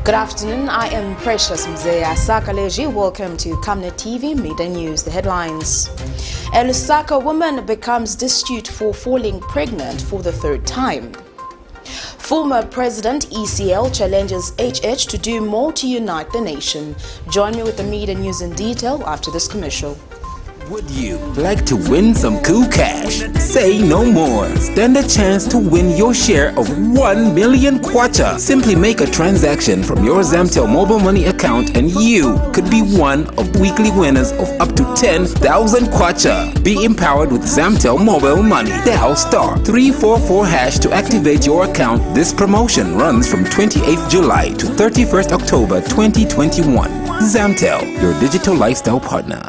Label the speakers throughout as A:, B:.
A: Good afternoon, I am Precious Mzeya Sakaleji. Welcome to Camnet TV Midday News. The headlines. A LUSAKA woman becomes destitute for falling pregnant for the third time. Former President ECL challenges HH to do more to unite the nation. Join me with the Midday News in detail after this commercial.
B: Would you like to win some cool cash? Say no more. Stand a chance to win your share of 1 million kwacha. Simply make a transaction from your Zamtel mobile money account and you could be one of weekly winners of up to 10,000 kwacha. Be empowered with Zamtel mobile money. Dial *344# to activate your account. This promotion runs from 28th July to 31st October 2021. Zamtel, your digital lifestyle partner.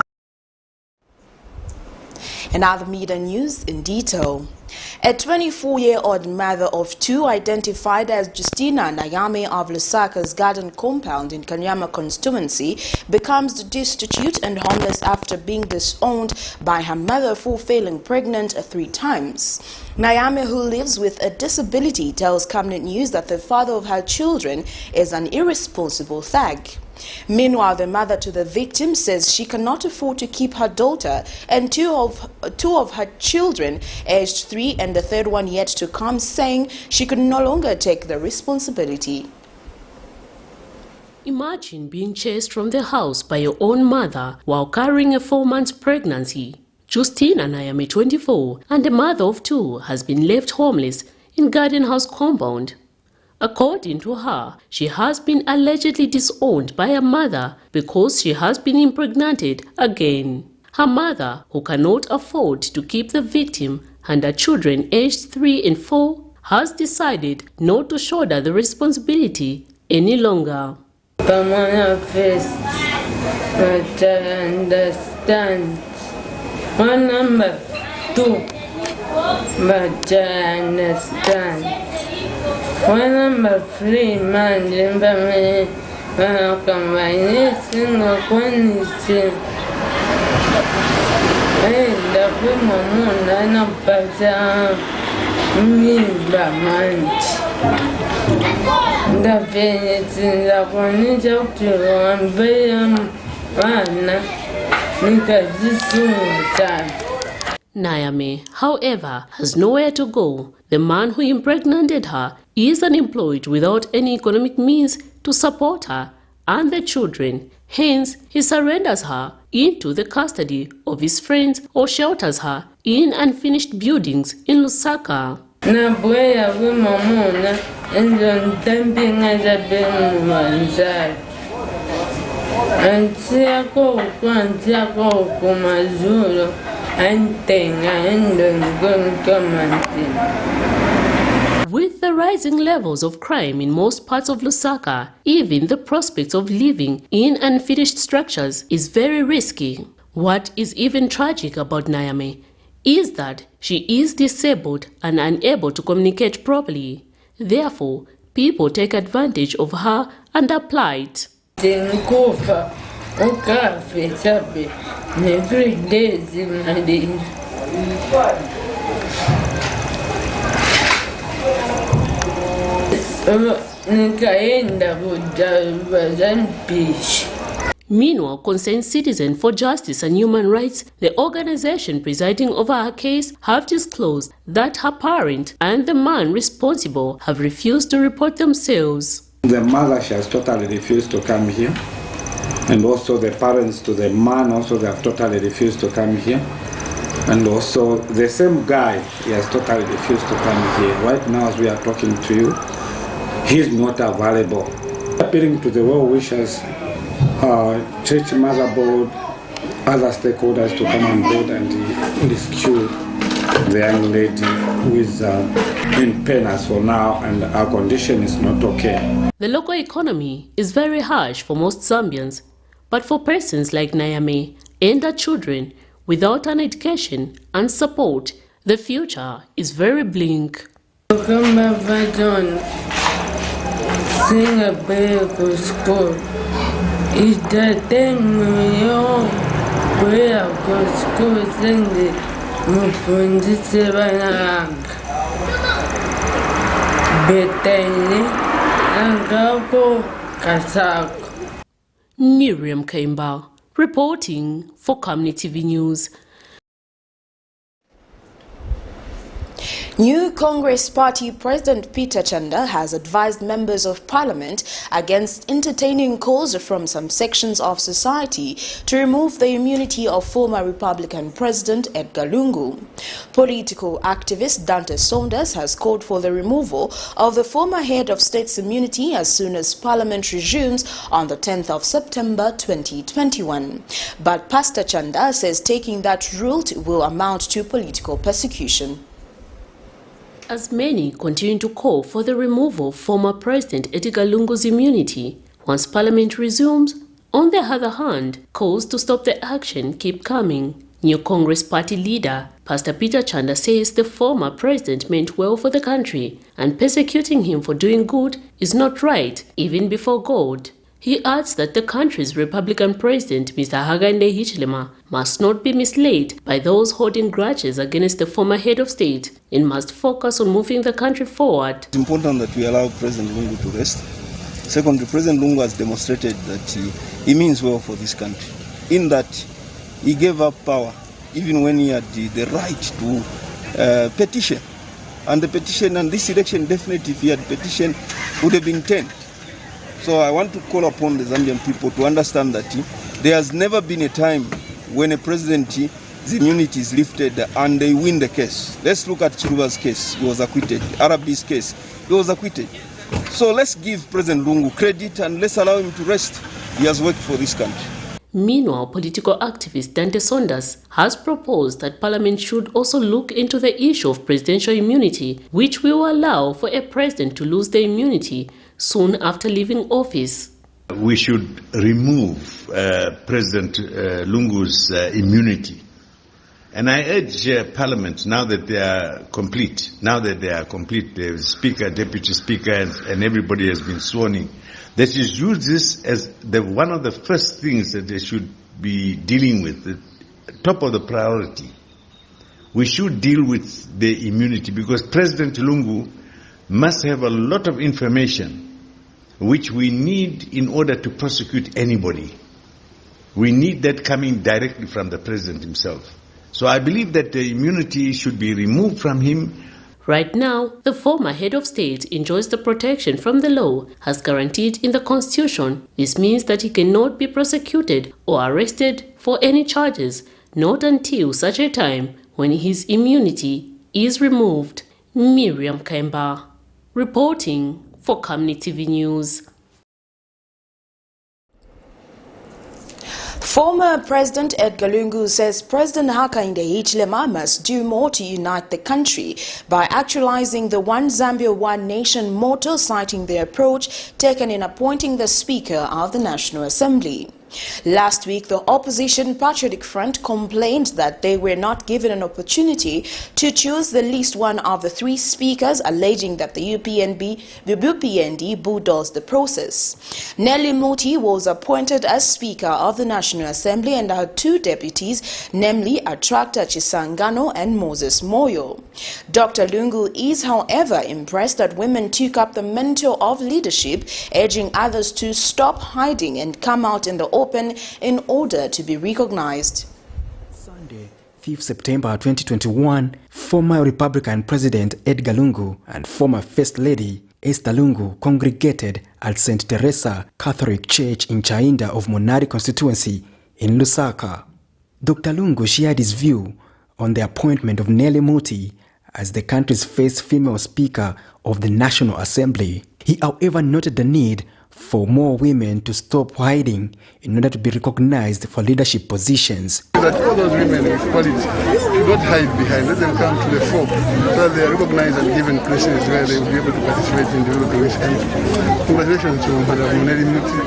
A: And now the Midday News in detail. A 24-year-old mother of two identified as Justina Nayame of LUSAKA's garden compound in Kanyama constituency becomes destitute and homeless after being disowned by her mother for failing pregnant 3 times. Nayame, who lives with a disability, tells Camnet News that the father of her children is an irresponsible thug. Meanwhile, the mother to the victim says she cannot afford to keep her daughter and two of her children, aged 3 and the third one yet to come, saying she could no longer take the responsibility.
C: Imagine being chased from the house by your own mother while carrying a 4-month pregnancy. Justina Nayame, 24, and a mother of 2, has been left homeless in Garden House compound. According to her, she has been allegedly disowned by her mother because she has been impregnated again. Her mother, who cannot afford to keep the victim and her children aged 3 and 4, has decided not to shoulder the responsibility any longer.
D: First, but I understand. One number 2, but I understand. One number 3, man, family, combination of quantity. The woman, none of us me manch. The Phoenix in the Cornish to 1 billion, because this is time.
C: Nayame, however, has nowhere to go. The man who impregnated her is unemployed without any economic means to support her and the children. Hence, he surrenders her into the custody of his friends or shelters her in unfinished buildings in LUSAKA. With the rising levels of crime in most parts of LUSAKA, even the prospect of living in unfinished structures is very risky. What is even tragic about Nayame is that she is disabled and unable to communicate properly. Therefore, people take advantage of her and her plight.
D: Every day is in my days.
C: Meanwhile, Concerned Citizen for Justice and Human Rights, the organization presiding over her case, have disclosed that her parent and the man responsible have refused to report themselves.
E: The mother, she has totally refused to come here. And also the parents to the man, also they have totally refused to come here. And also the same guy, he has totally refused to come here. Right now as we are talking to you, he is not available. Appealing to the well-wishers, church mother board, other stakeholders to come on board and rescue the young lady who is in pain as for now, and our condition is not okay.
C: The local economy is very harsh for most Zambians, but for persons like Nayame and her children without an education and support, the future is very bleak.
D: Sing a baby school. Is the thing where I go to school sing the Mufundisebana Betani and Gabo Kasak.
C: Miriam Kaimba, reporting for Camnet TV News.
A: New Congress Party President Peter Chanda has advised members of parliament against entertaining calls from some sections of society to remove the immunity of former Republican President Edgar Lungu. Political activist Dante Saunders has called for the removal of the former head of state's immunity as soon as parliament resumes on the 10th of September 2021. But Pastor Chanda says taking that route will amount to political persecution.
C: As many continue to call for the removal of former President Edgar Lungu's immunity once Parliament resumes, on the other hand, calls to stop the action keep coming. New Congress Party leader Pastor Peter Chanda says the former president meant well for the country and persecuting him for doing good is not right, even before God. He adds that the country's Republican President, Mr. Hakainde Hichilema, must not be misled by those holding grudges against the former head of state and must focus on moving the country forward.
F: It's important that we allow President Lungu to rest. Secondly, President Lungu has demonstrated that he means well for this country, in that he gave up power even when he had the right to petition. And the petition and this election, definitely if he had petitioned, would have been 10. So I want to call upon the Zambian people to understand that there has never been a time when a president's immunity is lifted and they win the case. Let's look at Chiluba's case. He was acquitted. Arabi's case, he was acquitted. So let's give President Lungu credit and let's allow him to rest. He has worked for this country.
C: Meanwhile, political activist Dante Saunders has proposed that Parliament should also look into the issue of presidential immunity, which will allow for a president to lose the immunity soon after leaving office.
G: We should remove President Lungu's immunity. And I urge Parliament, now that they are complete, the Speaker, Deputy Speaker, and everybody has been sworn in, they should use this as one of the first things that they should be dealing with, the top of the priority. We should deal with the immunity because President Lungu must have a lot of information which we need in order to prosecute anybody. We need that coming directly from the President himself. So I believe that the immunity should be removed from him.
C: Right now, the former head of state enjoys the protection from the law as guaranteed in the Constitution. This means that he cannot be prosecuted or arrested for any charges, not until such a time when his immunity is removed. Miriam Kaimba, reporting for Camnet TV News.
A: Former President Edgar Lungu says President Hakainde Hichilema must do more to unite the country by actualizing the One Zambia, One Nation motto, citing the approach taken in appointing the Speaker of the National Assembly. Last week, the opposition Patriotic Front complained that they were not given an opportunity to choose the least one of the three speakers, alleging that the UPND bulldozed the process. Nelly Muti was appointed as Speaker of the National Assembly and had two deputies, namely Attractor Chisangano and Moses Moyo. Dr. Lungu is, however, impressed that women took up the mantle of leadership, urging others to stop hiding and come out in the open in order to be recognized.
B: Sunday, 5th September 2021, former Republican President Edgar Lungu and former First Lady Esther Lungu congregated at St. Teresa Catholic Church in Chainda of Monari constituency in Lusaka. Dr. Lungu shared his view on the appointment of Nelly Muti as the country's first female Speaker of the National Assembly. He, however, noted the need for more women to stop hiding in order to be recognized for leadership positions.
H: That all those women with quality should not hide behind, let them come to the fore so that they are recognized and given places where they will be able to participate in developing this country. Congratulations to Madam Nelly Muti,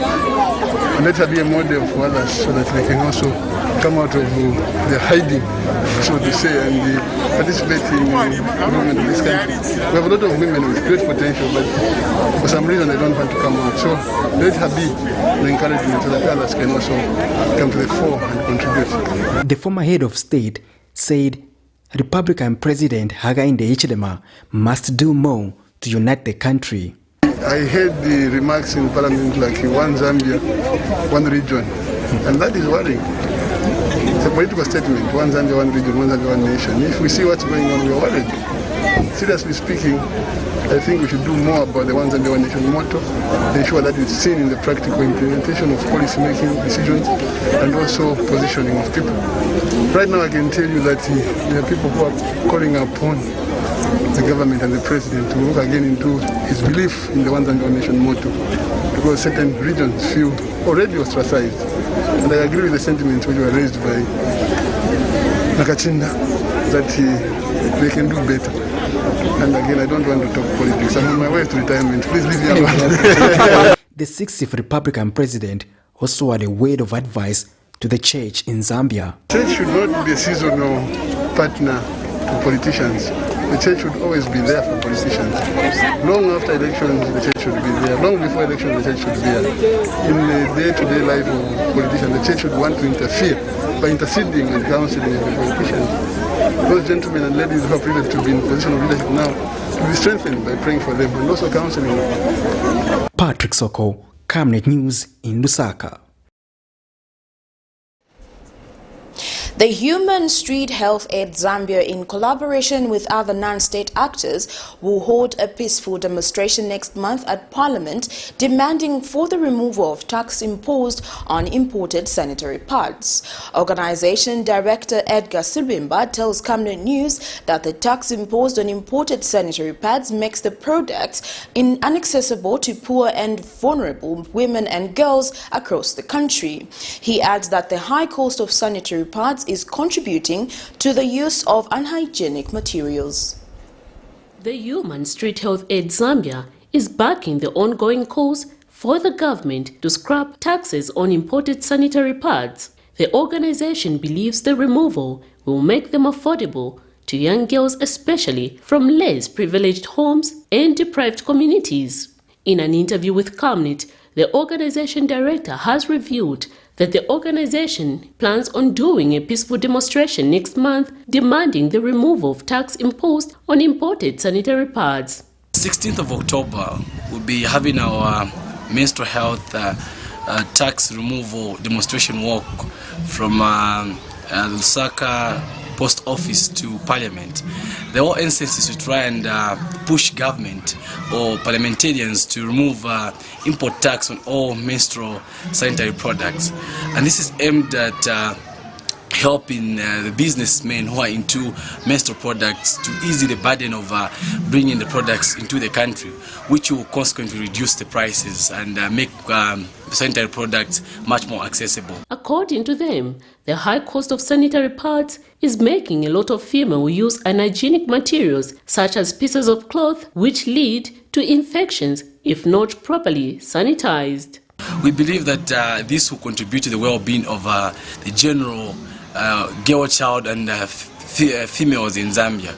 H: and let her be a model for others so that they can also come out of the hiding, so to say, and participate in development of this country. We have a lot of women with great potential, but for some reason they don't want to come out. So let her be the encouragement so that others can also come to the fore and contribute.
B: The former head of state said Republican President Hakainde Hichilema must do more to unite the country.
H: I heard the remarks in Parliament like one Zambia, one region, and that is worrying. It's a political statement, one Zambia, one region, one Zambia, one nation. If we see what's going on, we are worried. Seriously speaking, I think we should do more about the one Zambia, one nation motto, ensure that it's seen in the practical implementation of policy-making decisions and also positioning of people. Right now I can tell you that there are people who are calling upon the government and the president to look again into his belief in the one Zambia, one nation motto, because certain regions feel already ostracized. And I agree with the sentiments which were raised by Nakachinda that they can do better. And again, I don't want to talk politics. I'm on my way to retirement. Please leave me alone.
B: The 60th Republican president also had a word of advice to the church in Zambia.
H: The church should not be a seasonal partner to politicians. The church should always be there for politicians. Long after elections, the church should be there. Long before elections, the church should be there. In the day-to-day life of politicians, the church should want to interfere by interceding and counseling with the politicians. Those gentlemen and ladies who are privileged to be in a position of leadership now, to be strengthened by praying for them and also counseling them.
B: Patrick Soko, Camnet News in Lusaka.
A: The Human Street Health Aid Zambia, in collaboration with other non-state actors, will hold a peaceful demonstration next month at Parliament demanding for the removal of tax imposed on imported sanitary pads. Organization Director Edgar Sibimba tells Camnet News that the tax imposed on imported sanitary pads makes the products inaccessible to poor and vulnerable women and girls across the country. He adds that the high cost of sanitary pads is contributing to the use of unhygienic materials.
C: The Human Street Health Aid Zambia is backing the ongoing calls for the government to scrap taxes on imported sanitary pads. The organization believes the removal will make them affordable to young girls, especially from less privileged homes and deprived communities. In an interview with Camnet, the organization director has revealed that the organization plans on doing a peaceful demonstration next month demanding the removal of tax imposed on imported sanitary pads.
I: 16th of October, we'll be having our menstrual health tax removal demonstration walk from LUSAKA post office to Parliament. The whole instance is to try and push government or parliamentarians to remove import tax on all menstrual sanitary products. And this is aimed at helping the businessmen who are into menstrual products to ease the burden of bringing the products into the country, which will consequently reduce the prices and make sanitary products much more accessible.
C: According to them, the high cost of sanitary pads is making a lot of female use unhygienic materials such as pieces of cloth, which lead to infections if not properly sanitized.
I: We believe that this will contribute to the well-being of the general girl child and females in Zambia.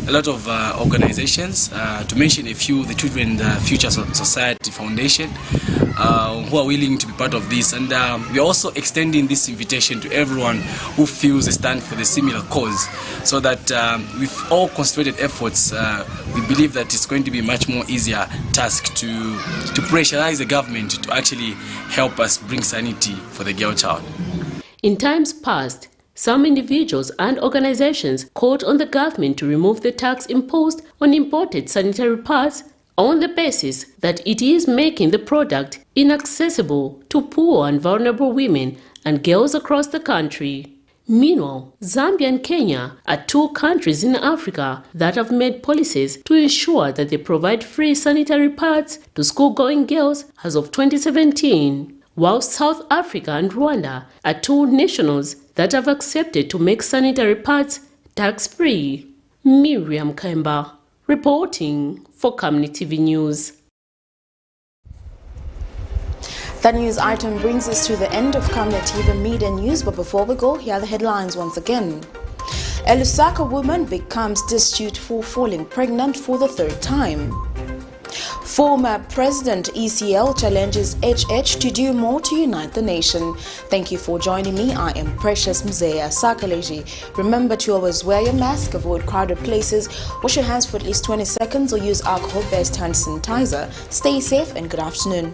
I: A lot of organizations, to mention a few, the Children Future Society Foundation, who are willing to be part of this, and we are also extending this invitation to everyone who feels a stand for the similar cause, so that with all concentrated efforts, we believe that it's going to be a much more easier task to pressurize the government to actually help us bring sanity for the girl child.
C: In times past, some individuals and organizations called on the government to remove the tax imposed on imported sanitary pads on the basis that it is making the product inaccessible to poor and vulnerable women and girls across the country. Meanwhile, Zambia and Kenya are two countries in Africa that have made policies to ensure that they provide free sanitary pads to school-going girls as of 2017. While South Africa and Rwanda are two nationals that have accepted to make sanitary pads tax-free. Miriam Kemba, reporting for Camnet TV News.
A: That news item brings us to the end of Camnet TV Midday News, but before we go, here are the headlines once again. A Lusaka woman becomes destitute for falling pregnant for the third time. Former President ECL challenges HH to do more to unite the nation. Thank you for joining me. I am Precious Mzea Sakaleji. Remember to always wear your mask, avoid crowded places, wash your hands for at least 20 seconds or use alcohol-based hand sanitizer. Stay safe and good afternoon.